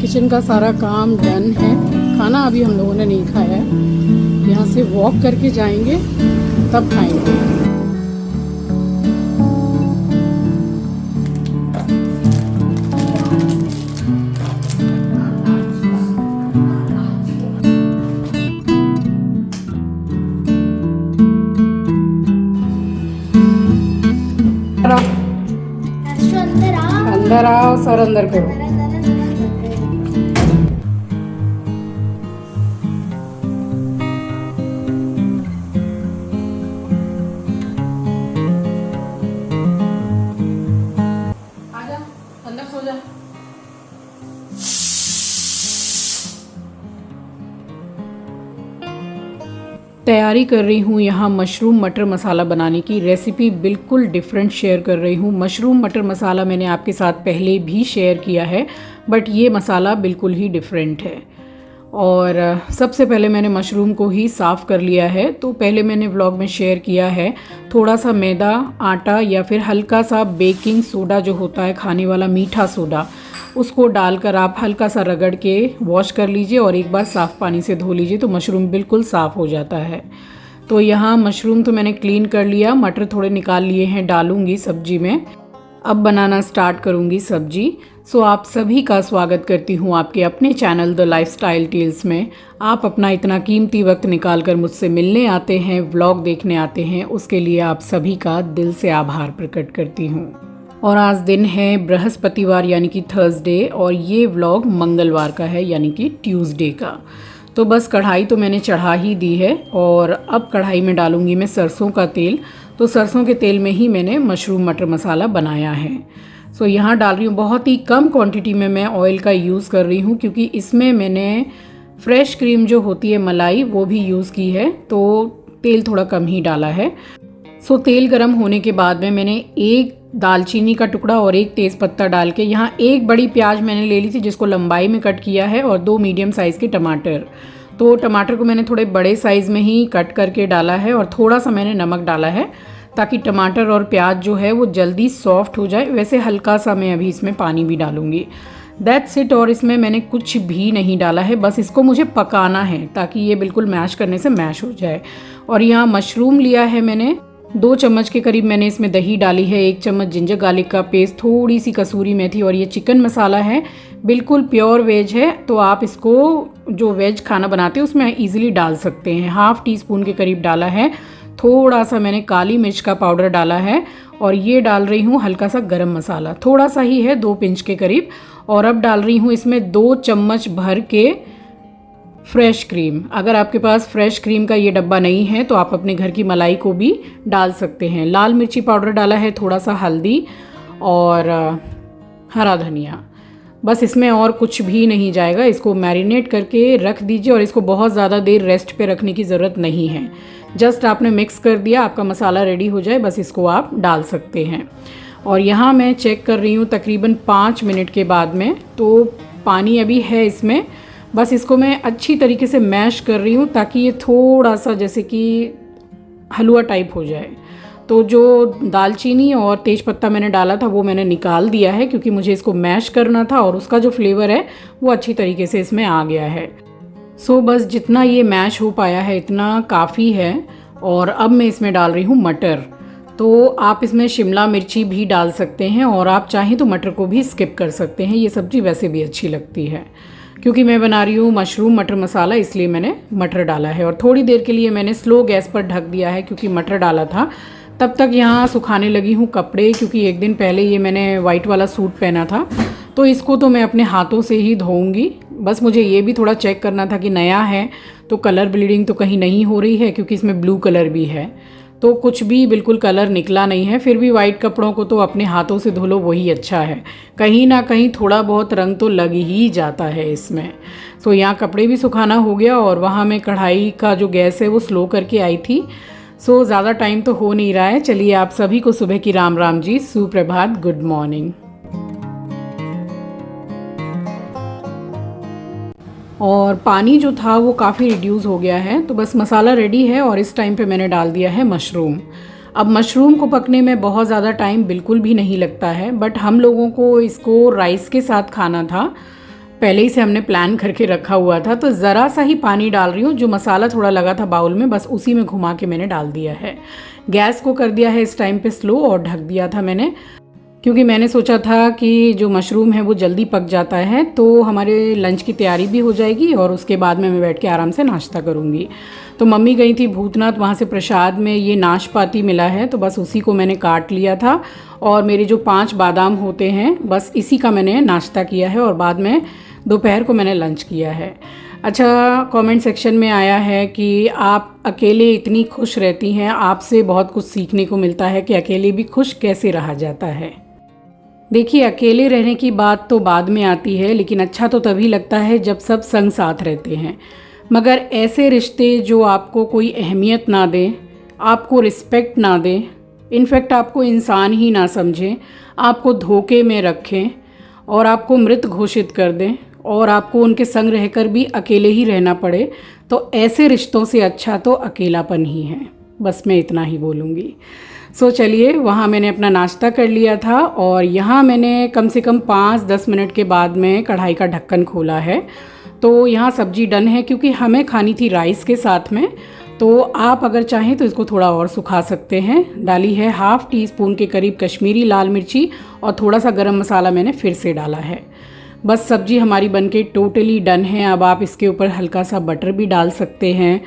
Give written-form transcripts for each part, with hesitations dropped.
Kitchen का सारा काम डन है। खाना अभी हम लोगों ने नहीं खाया है, यहाँ से वॉक करके जाएंगे तब खाएंगे। अंदर आओ सर, अंदर करो। आजा अंदर सो जा। तैयारी कर रही हूँ यहाँ मशरूम मटर मसाला बनाने की। रेसिपी बिल्कुल डिफरेंट शेयर कर रही हूँ। मशरूम मटर मसाला मैंने आपके साथ पहले भी शेयर किया है, बट ये मसाला बिल्कुल ही डिफरेंट है। और सबसे पहले मैंने मशरूम को ही साफ़ कर लिया है। तो पहले मैंने व्लॉग में शेयर किया है, थोड़ा सा मैदा, आटा या फिर हल्का सा बेकिंग सोडा जो होता है खाने वाला मीठा सोडा, उसको डालकर आप हल्का सा रगड़ के वॉश कर लीजिए और एक बार साफ़ पानी से धो लीजिए तो मशरूम बिल्कुल साफ़ हो जाता है। तो यहाँ मशरूम तो मैंने क्लीन कर लिया, मटर थोड़े निकाल लिए हैं, डालूंगी सब्जी में। अब बनाना स्टार्ट करूंगी सब्जी। सो आप सभी का स्वागत करती हूँ आपके अपने चैनल द लाइफस्टाइल टेल्स में। आप अपना इतना कीमती वक्त निकाल कर मुझसे मिलने आते हैं, व्लॉग देखने आते हैं, उसके लिए आप सभी का दिल से आभार प्रकट करती हूँ। और आज दिन है बृहस्पतिवार यानी कि थर्सडे, और ये व्लॉग मंगलवार का है यानी कि ट्यूसडे का। तो बस कढ़ाई तो मैंने चढ़ा ही दी है और अब कढ़ाई में डालूंगी मैं सरसों का तेल। तो सरसों के तेल में ही मैंने मशरूम मटर मसाला बनाया है। सो यहाँ डाल रही हूँ, बहुत ही कम क्वांटिटी में मैं ऑयल का यूज़ कर रही हूँ क्योंकि इसमें मैंने फ्रेश क्रीम जो होती है मलाई वो भी यूज़ की है, तो तेल थोड़ा कम ही डाला है। सो तेल गरम होने के बाद में मैंने एक दालचीनी का टुकड़ा और एक तेज़पत्ता डाल के, यहाँ एक बड़ी प्याज मैंने ले ली थी जिसको लंबाई में कट किया है, और 2 मीडियम साइज़ के टमाटर। तो टमाटर को मैंने थोड़े बड़े साइज़ में ही कट करके डाला है और थोड़ा सा मैंने नमक डाला है ताकि टमाटर और प्याज जो है वो जल्दी सॉफ्ट हो जाए। वैसे हल्का सा मैं अभी इसमें पानी भी डालूंगी, दैट्स इट। और इसमें मैंने कुछ भी नहीं डाला है, बस इसको मुझे पकाना है ताकि ये बिल्कुल मैश करने से मैश हो जाए। और यहाँ मशरूम लिया है मैंने, 2 चम्मच के करीब मैंने इसमें दही डाली है, 1 चम्मच जिंजर गार्लिक का पेस्ट, थोड़ी सी कसूरी मेथी, और ये चिकन मसाला है, बिल्कुल प्योर वेज है। तो आप इसको जो वेज खाना बनाते हैं उसमें ईजिली डाल सकते हैं। ½ टीस्पून के करीब डाला है। थोड़ा सा मैंने काली मिर्च का पाउडर डाला है और ये डाल रही हूँ हल्का सा गरम मसाला, थोड़ा सा ही है, 2 पिंच के करीब। और अब डाल रही हूँ इसमें 2 चम्मच भर के फ्रेश क्रीम। अगर आपके पास फ्रेश क्रीम का ये डब्बा नहीं है तो आप अपने घर की मलाई को भी डाल सकते हैं। लाल मिर्ची पाउडर डाला है, थोड़ा सा हल्दी और हरा धनिया, बस इसमें और कुछ भी नहीं जाएगा। इसको मैरिनेट करके रख दीजिए और इसको बहुत ज़्यादा देर रेस्ट पे रखने की ज़रूरत नहीं है। जस्ट आपने मिक्स कर दिया, आपका मसाला रेडी हो जाए, बस इसको आप डाल सकते हैं। और यहाँ मैं चेक कर रही हूँ तकरीबन 5 मिनट के बाद में, तो पानी अभी है इसमें। बस इसको मैं अच्छी तरीके से मैश कर रही हूँ ताकि ये थोड़ा सा जैसे कि हलवा टाइप हो जाए। तो जो दालचीनी और तेज़पत्ता मैंने डाला था वो मैंने निकाल दिया है क्योंकि मुझे इसको मैश करना था और उसका जो फ्लेवर है वो अच्छी तरीके से इसमें आ गया है। सो बस जितना ये मैश हो पाया है इतना काफ़ी है। और अब मैं इसमें डाल रही हूँ मटर। तो आप इसमें शिमला मिर्ची भी डाल सकते हैं और आप चाहें तो मटर को भी स्किप कर सकते हैं, ये सब्ज़ी वैसे भी अच्छी लगती है। क्योंकि मैं बना रही हूँ मशरूम मटर मसाला इसलिए मैंने मटर डाला है। और थोड़ी देर के लिए मैंने स्लो गैस पर ढक दिया है क्योंकि मटर डाला था। तब तक यहाँ सुखाने लगी हूँ कपड़े, क्योंकि एक दिन पहले ये मैंने वाइट वाला सूट पहना था, तो इसको तो मैं अपने हाथों से ही धोऊंगी। बस मुझे ये भी थोड़ा चेक करना था कि नया है तो कलर ब्लीडिंग तो कहीं नहीं हो रही है, क्योंकि इसमें ब्लू कलर भी है। तो कुछ भी बिल्कुल कलर निकला नहीं है। फिर भी वाइट कपड़ों को तो अपने हाथों से धो लो, वही अच्छा है। कहीं ना कहीं थोड़ा बहुत रंग तो लग ही जाता है इसमें। सो यहाँ कपड़े भी सुखाना हो गया और वहाँ मैं कढ़ाई का जो गैस है वो स्लो करके आई थी। सो ज़्यादा टाइम तो हो नहीं रहा है। चलिए आप सभी को सुबह की राम राम जी, सुप्रभात, गुड मॉर्निंग। और पानी जो था वो काफ़ी रिड्यूस हो गया है, तो बस मसाला रेडी है और इस टाइम पे मैंने डाल दिया है मशरूम। अब मशरूम को पकने में बहुत ज़्यादा टाइम बिल्कुल भी नहीं लगता है, बट हम लोगों को इसको राइस के साथ खाना था, पहले ही से हमने प्लान करके रखा हुआ था। तो ज़रा सा ही पानी डाल रही हूँ, जो मसाला थोड़ा लगा था बाउल में बस उसी में घुमा के मैंने डाल दिया है। गैस को कर दिया है इस टाइम पे स्लो और ढक दिया था मैंने, क्योंकि मैंने सोचा था कि जो मशरूम है वो जल्दी पक जाता है तो हमारे लंच की तैयारी भी हो जाएगी और उसके बाद में मैं बैठ के आराम से नाश्ता करूँगी। तो मम्मी गई थी भूतनाथ, वहाँ से प्रसाद में ये नाशपाती मिला है तो बस उसी को मैंने काट लिया था और मेरे जो 5 बादाम होते हैं बस इसी का मैंने नाश्ता किया है और बाद में दोपहर को मैंने लंच किया है। अच्छा, कमेंट सेक्शन में आया है कि आप अकेले इतनी खुश रहती हैं, आपसे बहुत कुछ सीखने को मिलता है कि अकेले भी खुश कैसे रहा जाता है। देखिए, अकेले रहने की बात तो बाद में आती है, लेकिन अच्छा तो तभी लगता है जब सब संग साथ रहते हैं। मगर ऐसे रिश्ते जो आपको कोई अहमियत ना दें, आपको रिस्पेक्ट ना दें, इनफैक्ट आपको इंसान ही ना समझें, आपको धोखे में रखें और आपको मृत घोषित कर दें और आपको उनके संग रहकर भी अकेले ही रहना पड़े, तो ऐसे रिश्तों से अच्छा तो अकेलापन ही है। बस मैं इतना ही बोलूँगी। चलिए, वहाँ मैंने अपना नाश्ता कर लिया था और यहाँ मैंने कम से कम 5-10 मिनट के बाद में कढ़ाई का ढक्कन खोला है। तो यहाँ सब्जी डन है, क्योंकि हमें खानी थी राइस के साथ में। तो आप अगर चाहें तो इसको थोड़ा और सुखा सकते हैं। डाली है 1/2 टीस्पून के करीब कश्मीरी लाल मिर्ची और थोड़ा सा गरम मसाला मैंने फिर से डाला है। बस सब्जी हमारी बनके टोटली डन है। अब आप इसके ऊपर हल्का सा बटर भी डाल सकते हैं,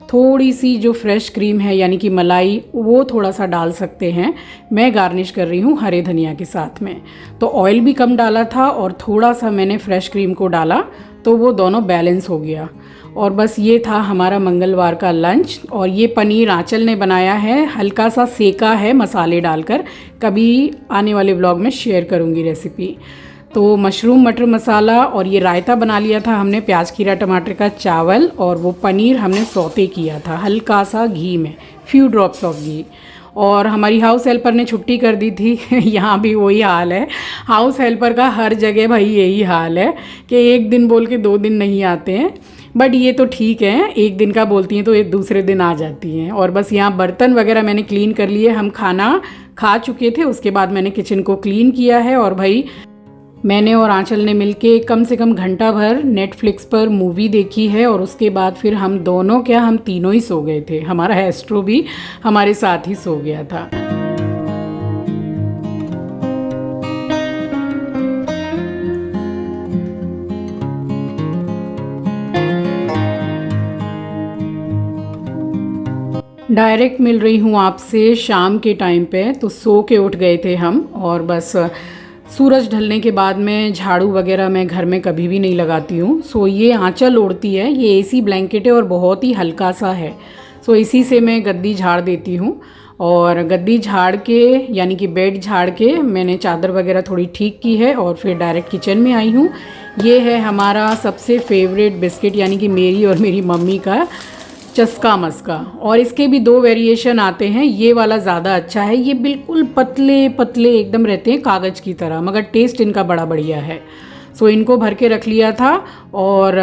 थोड़ी सी जो फ्रेश क्रीम है यानी कि मलाई वो थोड़ा सा डाल सकते हैं। मैं गार्निश कर रही हूँ हरे धनिया के साथ में। तो ऑयल भी कम डाला था और थोड़ा सा मैंने फ्रेश क्रीम को डाला, तो वो दोनों बैलेंस हो गया। और बस ये था हमारा मंगलवार का लंच। और ये पनीर आंचल ने बनाया है, हल्का सा सेका है मसाले डालकर। कभी आने वाले व्लॉग में शेयर करूँगी रेसिपी। तो मशरूम मटर मसाला और ये रायता बना लिया था हमने, प्याज खीरा टमाटर का चावल, और वो पनीर हमने सौते किया था हल्का सा घी में, फ्यू ड्रॉप्स ऑफ घी। और हमारी हाउस हेल्पर ने छुट्टी कर दी थी यहाँ भी वही हाल है। हाउस हेल्पर का हर जगह भाई यही हाल है कि एक दिन बोल के 2 दिन नहीं आते हैं। बट ये तो ठीक है, एक दिन का बोलती हैं तो एक दूसरे दिन आ जाती हैं। और बस यहाँ बर्तन वगैरह मैंने क्लीन कर लिए। हम खाना खा चुके थे, उसके बाद मैंने किचन को क्लीन किया है। और भाई मैंने और आंचल ने मिलके कम से कम घंटा भर नेटफ्लिक्स पर मूवी देखी है। और उसके बाद फिर हम दोनों क्या, हम तीनों ही सो गए थे। हमारा एस्ट्रो भी हमारे साथ ही सो गया था। डायरेक्ट मिल रही हूँ आपसे शाम के टाइम पे। तो सो के उठ गए थे हम और बस सूरज ढलने के बाद में झाड़ू वगैरह मैं घर में कभी भी नहीं लगाती हूँ। सो ये आंचल ओढ़ती है, ये एसी ब्लैंकेट है और बहुत ही हल्का सा है। सो इसी से मैं गद्दी झाड़ देती हूँ। और गद्दी झाड़ के यानी कि बेड झाड़ के मैंने चादर वगैरह थोड़ी ठीक की है और फिर डायरेक्ट किचन में आई हूँ। ये है हमारा सबसे फेवरेट बिस्किट, यानी कि मेरी और मेरी मम्मी का, चस्का मस्का। और इसके भी 2 वेरिएशन आते हैं। ये वाला ज़्यादा अच्छा है, ये बिल्कुल पतले पतले एकदम रहते हैं कागज़ की तरह, मगर टेस्ट इनका बड़ा बढ़िया है। सो इनको भर के रख लिया था। और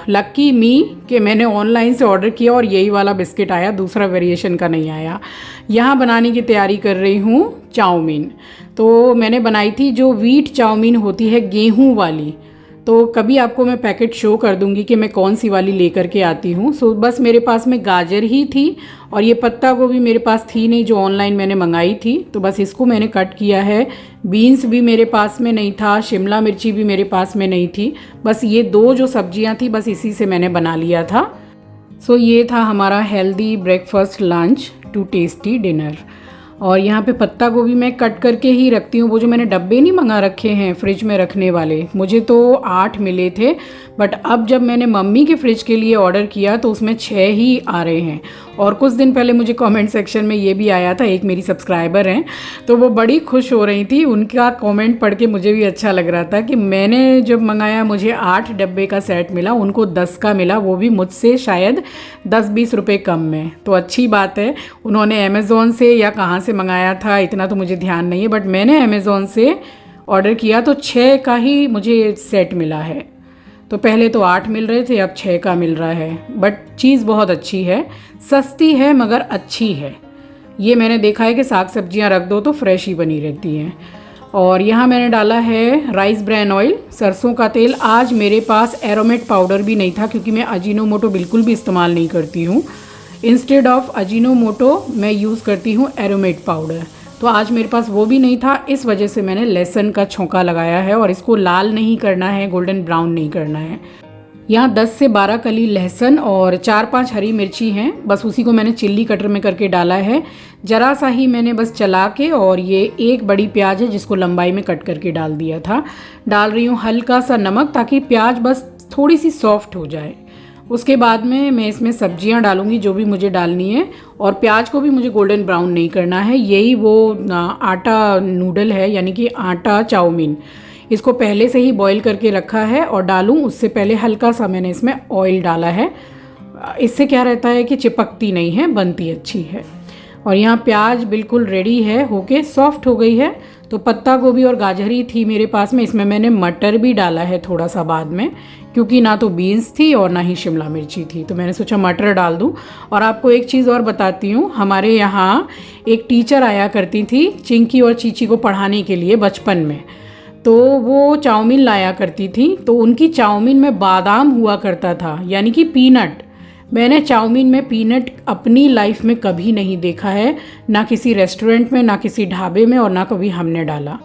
लक्की मी कि मैंने ऑनलाइन से ऑर्डर किया और यही वाला बिस्किट आया, दूसरा वेरिएशन का नहीं आया। यहाँ बनाने की तैयारी कर रही हूँ चाउमीन। तो मैंने बनाई थी जो व्हीट चाउमीन होती है, गेहूँ वाली। तो कभी आपको मैं पैकेट शो कर दूंगी कि मैं कौन सी वाली लेकर के आती हूँ। सो बस मेरे पास में गाजर ही थी और ये पत्ता गोभी मेरे पास थी नहीं, जो ऑनलाइन मैंने मंगाई थी। तो बस इसको मैंने कट किया है। बीन्स भी मेरे पास में नहीं था, शिमला मिर्ची भी मेरे पास में नहीं थी। बस ये 2 जो सब्जियाँ थी बस इसी से मैंने बना लिया था। सो ये था हमारा healthy breakfast lunch to tasty dinner. और यहाँ पे पत्ता गोभी मैं कट करके ही रखती हूँ। वो जो मैंने डब्बे नहीं मंगा रखे हैं फ्रिज में रखने वाले, मुझे तो 8 मिले थे, बट अब जब मैंने मम्मी के फ्रिज के लिए ऑर्डर किया तो उसमें 6 ही आ रहे हैं। और कुछ दिन पहले मुझे कमेंट सेक्शन में ये भी आया था, एक मेरी सब्सक्राइबर हैं तो वो बड़ी खुश हो रही थी। उनका कमेंट पढ़ के मुझे भी अच्छा लग रहा था कि मैंने जब मंगाया मुझे 8 डब्बे का सेट मिला, उनको 10 का मिला, वो भी मुझसे शायद 10-20 रुपये कम में। तो अच्छी बात है। उन्होंने अमेज़ॉन से या कहाँ से मंगाया था इतना तो मुझे ध्यान नहीं है, बट मैंने अमेज़ॉन से ऑर्डर किया तो 6 का ही मुझे सेट मिला है। तो पहले तो 8 मिल रहे थे, अब 6 का मिल रहा है। बट चीज़ बहुत अच्छी है, सस्ती है मगर अच्छी है। ये मैंने देखा है कि साग सब्जियां रख दो तो फ्रेश ही बनी रहती हैं। और यहाँ मैंने डाला है राइस ब्रैन ऑयल, सरसों का तेल। आज मेरे पास एरोमेट पाउडर भी नहीं था क्योंकि मैं अजीनोमोटो बिल्कुल भी इस्तेमाल नहीं करती हूँ। इंस्टेड ऑफ अजीनोमोटो मैं यूज़ करती हूँ एरोमेट पाउडर। तो आज मेरे पास वो भी नहीं था, इस वजह से मैंने लहसुन का छौंका लगाया है। और इसको लाल नहीं करना है, गोल्डन ब्राउन नहीं करना है। यहाँ 10 से 12 कली लहसुन और 4-5 हरी मिर्ची हैं, बस उसी को मैंने चिल्ली कटर में करके डाला है। ज़रा सा ही मैंने बस चला के, और ये एक बड़ी प्याज है जिसको लंबाई में कट करके डाल दिया था। डाल रही हूँ हल्का सा नमक ताकि प्याज बस थोड़ी सी सॉफ्ट हो जाए। उसके बाद में मैं इसमें सब्जियां डालूंगी जो भी मुझे डालनी है, और प्याज को भी मुझे गोल्डन ब्राउन नहीं करना है। यही वो आटा नूडल है, यानी कि आटा चाउमीन। इसको पहले से ही बॉईल करके रखा है और डालूं उससे पहले हल्का सा मैंने इसमें ऑयल डाला है। इससे क्या रहता है कि चिपकती नहीं है, बनती अच्छी है। और यहाँ प्याज बिल्कुल रेडी है, होके सॉफ्ट हो गई है। तो पत्ता गोभी और गाजर ही थी मेरे पास में, इसमें मैंने मटर भी डाला है थोड़ा सा बाद में, क्योंकि ना तो बीन्स थी और ना ही शिमला मिर्ची थी, तो मैंने सोचा मटर डाल दूं। और आपको एक चीज़ और बताती हूँ, हमारे यहाँ एक टीचर आया करती थी चिंकी और चीची को पढ़ाने के लिए बचपन में। तो वो चाउमीन लाया करती थी, तो उनकी चाउमीन में बादाम हुआ करता था, यानी कि पीनट। मैंने चाउमीन में पीनट अपनी लाइफ में कभी नहीं देखा है, ना किसी रेस्टोरेंट में, ना किसी ढाबे में, और ना कभी हमने डाला।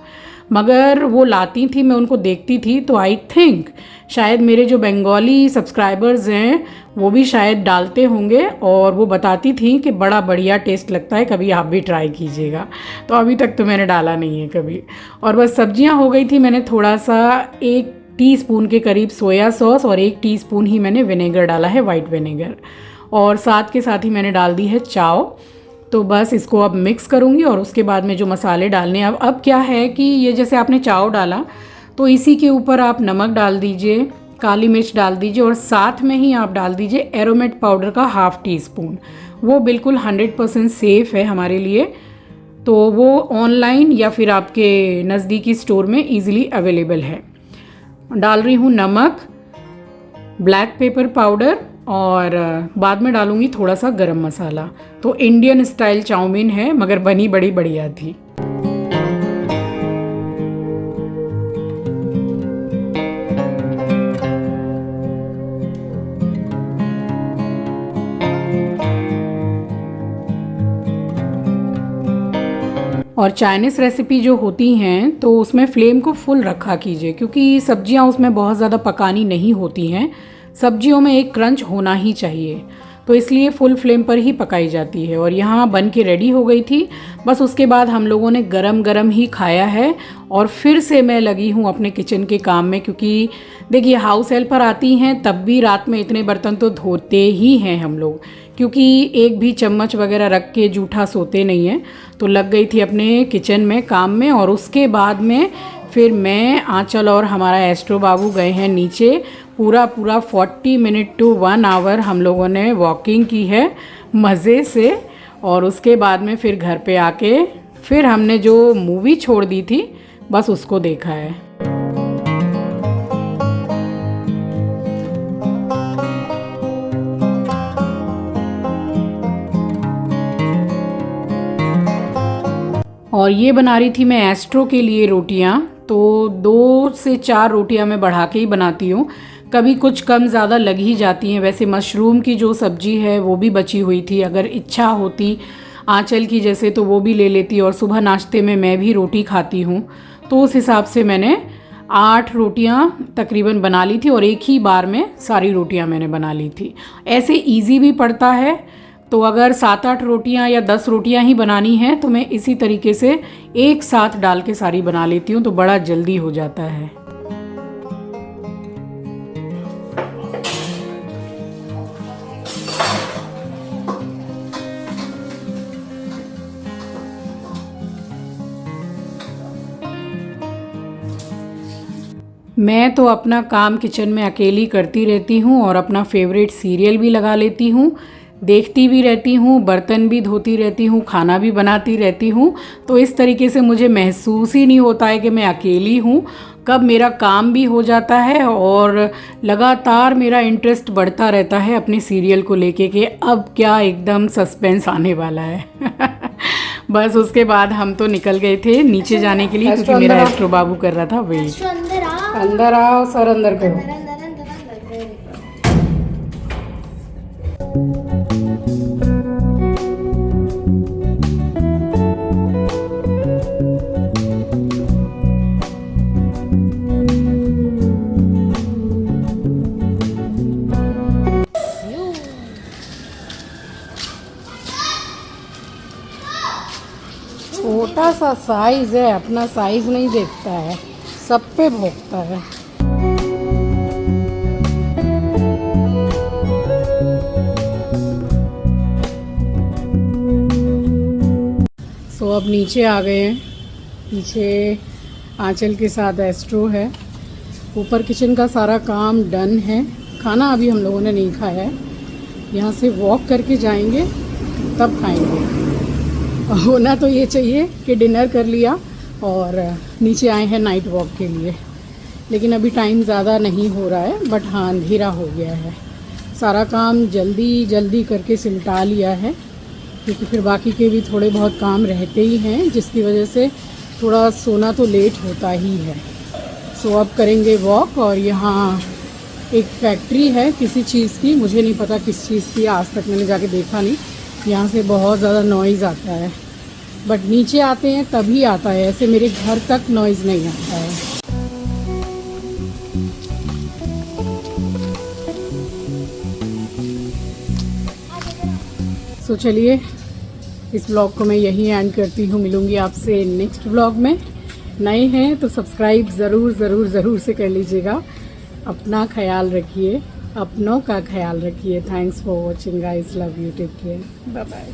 मगर वो लाती थी, मैं उनको देखती थी, तो आई थिंक शायद मेरे जो बंगाली सब्सक्राइबर्स हैं वो भी शायद डालते होंगे, और वो बताती थी कि बड़ा बढ़िया टेस्ट लगता है, कभी आप भी ट्राई कीजिएगा। तो अभी तक तो मैंने डाला नहीं है कभी। और बस सब्जियां हो गई थी, मैंने थोड़ा सा 1 टीस्पून के करीब सोया सॉस और 1 टीस्पून ही मैंने विनेगर डाला है, वाइट विनेगर, और साथ के साथ ही मैंने डाल दी है चाव। तो बस इसको अब मिक्स करूँगी, और उसके बाद में जो मसाले डालने हैं, अब क्या है कि ये जैसे आपने चाव डाला तो इसी के ऊपर आप नमक डाल दीजिए, काली मिर्च डाल दीजिए, और साथ में ही आप डाल दीजिए एरोमेट पाउडर का 1/2 टीस्पून। वो बिल्कुल 100% सेफ़ है हमारे लिए, तो वो ऑनलाइन या फिर आपके नज़दीकी स्टोर में ईज़िली अवेलेबल है। डाल रही हूँ नमक, ब्लैक पेपर पाउडर, और बाद में डालूँगी थोड़ा सा गरम मसाला। तो इंडियन स्टाइल चाउमीन है, मगर बनी बड़ी बढ़िया थी। और चाइनीज़ रेसिपी जो होती हैं तो उसमें फ्लेम को फुल रखा कीजिए, क्योंकि सब्जियां उसमें बहुत ज़्यादा पकानी नहीं होती हैं। सब्जियों में एक क्रंच होना ही चाहिए, तो इसलिए फुल फ्लेम पर ही पकाई जाती है। और यहाँ बन के रेडी हो गई थी। बस उसके बाद हम लोगों ने गरम गरम ही खाया है, और फिर से मैं लगी हूँ अपने किचन के काम में, क्योंकि देखिए हाउस हेल्पर आती हैं तब भी रात में इतने बर्तन तो धोते ही हैं हम लोग, क्योंकि एक भी चम्मच वगैरह रख के जूठा सोते नहीं हैं। तो लग गई थी अपने किचन में काम में। और उसके बाद में फिर मैं, आंचल और हमारा एस्ट्रो बाबू गए हैं नीचे। पूरा 40 मिनट टू 1 आवर हम लोगों ने वॉकिंग की है मज़े से। और उसके बाद में फिर घर पे आके फिर हमने जो मूवी छोड़ दी थी बस उसको देखा है। और ये बना रही थी मैं एस्ट्रो के लिए रोटियां, तो 2 से 4 रोटियां मैं बढ़ा के ही बनाती हूँ। कभी कुछ कम ज़्यादा लग ही जाती हैं। वैसे मशरूम की जो सब्ज़ी है वो भी बची हुई थी, अगर इच्छा होती आंचल की जैसे तो वो भी ले लेती। और सुबह नाश्ते में मैं भी रोटी खाती हूँ, तो उस हिसाब से मैंने 8 रोटियां तकरीबन बना ली थी, और एक ही बार में सारी रोटियां मैंने बना ली थी। ऐसे इजी भी पड़ता है, तो अगर 7-8 रोटियां या 10 रोटियां ही बनानी हैं तो मैं इसी तरीके से एक साथ डाल के सारी बना लेती हूँ, तो बड़ा जल्दी हो जाता है। मैं तो अपना काम किचन में अकेली करती रहती हूँ, और अपना फेवरेट सीरियल भी लगा लेती हूँ, देखती भी रहती हूँ, बर्तन भी धोती रहती हूँ, खाना भी बनाती रहती हूँ। तो इस तरीके से मुझे महसूस ही नहीं होता है कि मैं अकेली हूँ। कब मेरा काम भी हो जाता है, और लगातार मेरा इंटरेस्ट बढ़ता रहता है अपने सीरियल को लेके कि अब क्या एकदम सस्पेंस आने वाला है। बस उसके बाद हम तो निकल गए थे नीचे जाने के लिए, क्योंकि मेरा एस्ट्रो बाबू कर रहा था वेट। अंदर आओ सर, अंदर करो। छोटा सा साइज है, अपना साइज नहीं देखता है, सब पे भोंकता है। सो अब नीचे आ गए हैं, पीछे आंचल के साथ एस्ट्रो है, ऊपर किचन का सारा काम डन है। खाना अभी हम लोगों ने नहीं खाया है, यहाँ से वॉक करके जाएंगे तब खाएंगे। होना तो ये चाहिए कि डिनर कर लिया और नीचे आए हैं नाइट वॉक के लिए, लेकिन अभी टाइम ज़्यादा नहीं हो रहा है, बट हाँ अंधेरा हो गया है। सारा काम जल्दी जल्दी करके सिमटा लिया है, क्योंकि फिर बाकी के भी थोड़े बहुत काम रहते ही हैं, जिसकी वजह से थोड़ा सोना तो लेट होता ही है। सो अब करेंगे वॉक। और यहाँ एक फैक्ट्री है किसी चीज़ की, मुझे नहीं पता किस चीज़ की, आज तक मैंने जाके देखा नहीं। यहाँ से बहुत ज़्यादा नॉइज़ आता है, बट नीचे आते हैं तभी आता है, ऐसे मेरे घर तक नॉइज़ नहीं आता है। सो चलिए इस ब्लॉग को मैं यहीं एंड करती हूँ। मिलूँगी आपसे नेक्स्ट ब्लॉग में। नए हैं तो सब्सक्राइब ज़रूर ज़रूर ज़रूर से कर लीजिएगा। अपना ख्याल रखिए, अपनों का ख्याल रखिए। Thanks for watching guys, love you, take care, bye bye.